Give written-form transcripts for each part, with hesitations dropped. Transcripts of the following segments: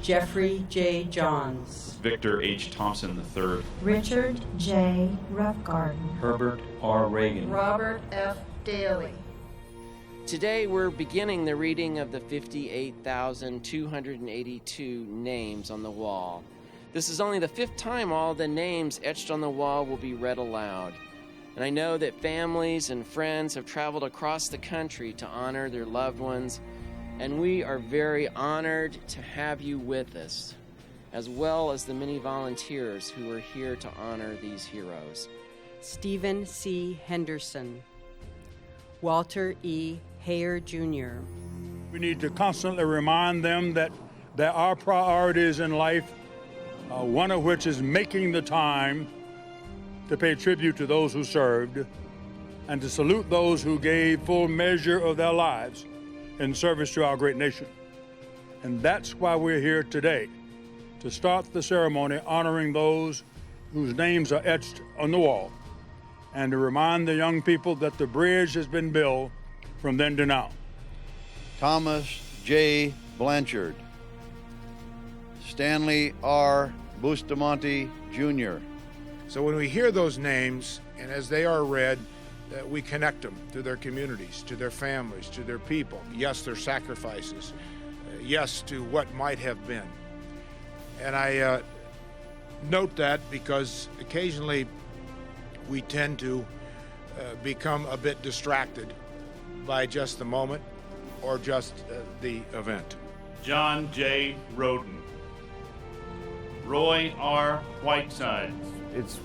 Jeffrey J. Johns, Victor H. Thompson III, Richard J. Roughgarden, Herbert R. Reagan, Robert F. Daly. Today we're beginning the reading of the 58,282 names on the wall. This is only the 5th time all the names etched on the wall will be read aloud. And I know that families and friends have traveled across the country to honor their loved ones, and we are very honored to have you with us, as well as the many volunteers who are here to honor these heroes. Stephen C. Henderson, Walter E. Hayer Jr. We need to constantly remind them that there are priorities in life, one of which is making the time to pay tribute to those who served and to salute those who gave full measure of their lives in service to our great nation. And that's why we're here today, to start the ceremony honoring those whose names are etched on the wall, and to remind the young people that the bridge has been built from then to now. Thomas J. Blanchard, Stanley R. Bustamante, Jr. So when we hear those names, and as they are read, we connect them to their communities, to their families, to their people. Yes, their sacrifices. Yes, to what might have been. And I note that because occasionally we tend to become a bit distracted by just the moment or just the event. John J. Roden, Roy R. Whiteside. It's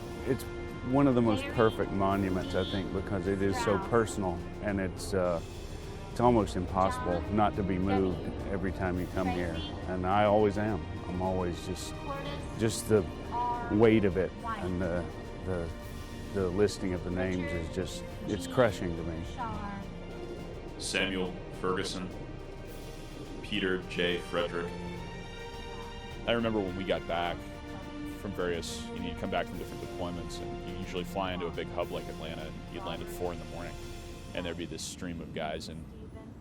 one of the most perfect monuments, I think, because it is so personal, and it's almost impossible not to be moved every time you come here. And I always am. I'm always just the weight of it, and the listing of the names is just, it's crushing to me. Samuel Ferguson, Peter J. Frederick. I remember when we got back from various, you come back from different deployments, and you usually fly into a big hub like Atlanta, and you'd land at 4 in the morning, and there'd be this stream of guys in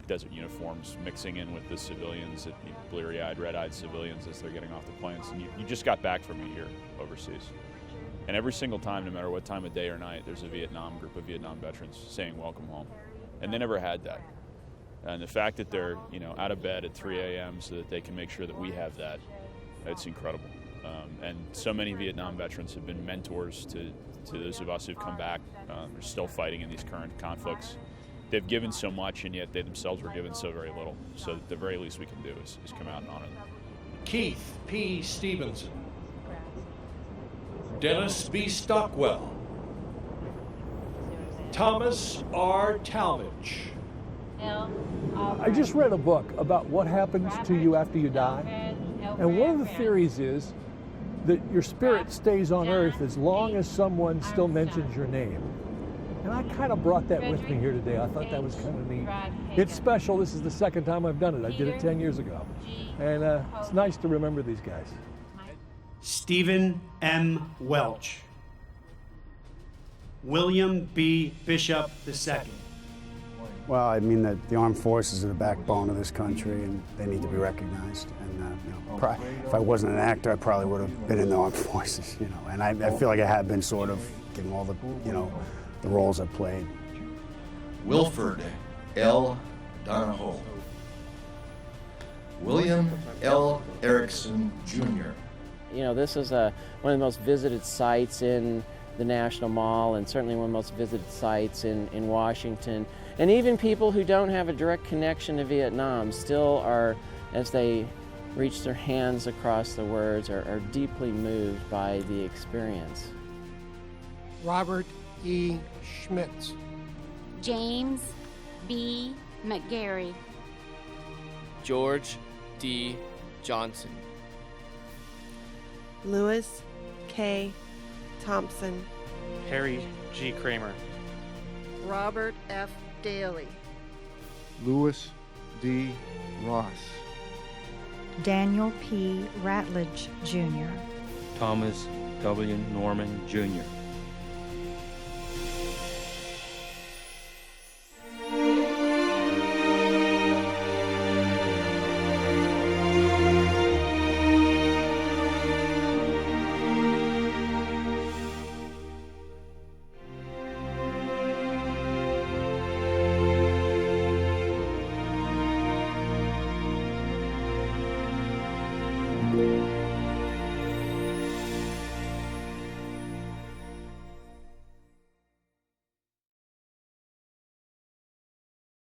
desert uniforms mixing in with the civilians, the bleary-eyed, red-eyed civilians as they're getting off the planes, and you just got back from a year overseas. And every single time, no matter what time of day or night, there's a Vietnam group of Vietnam veterans saying welcome home. And they never had that. And the fact that they're out of bed at 3 a.m. so that they can make sure that we have that, it's incredible. And so many Vietnam veterans have been mentors to those of us who've come back. They're still fighting in these current conflicts. They've given so much, and yet they themselves were given so very little. So the very least we can do is come out and honor them. Keith P. Stevenson, Dennis B. Stockwell, Thomas R. Talmadge. I just read a book about what happens to you after you die, and one of the theories is that your spirit stays on earth as long as someone still mentions your name. And I kind of brought that with me here today. I thought that was kind of neat. It's special. This is the 2nd time I've done it. I did it 10 years ago. And it's nice to remember these guys. Stephen M. Welch, William B. Bishop II. Well, I mean, the armed forces are the backbone of this country, and they need to be recognized. And if I wasn't an actor, I probably would have been in the armed forces, And I feel like I have been, sort of, given all the, the roles I've played. Wilford L. Donahoe, William L. Erickson, Jr. This is one of the most visited sites in the National Mall, and certainly one of the most visited sites in Washington. And even people who don't have a direct connection to Vietnam still are, as they reach their hands across the words, are deeply moved by the experience. Robert E. Schmitz, James B. McGarry, George D. Johnson, Lewis K. Thompson, Harry G. Kramer, Robert F. Daly, Lewis D. Ross, Daniel P. Ratledge, Jr., Thomas W. Norman, Jr.,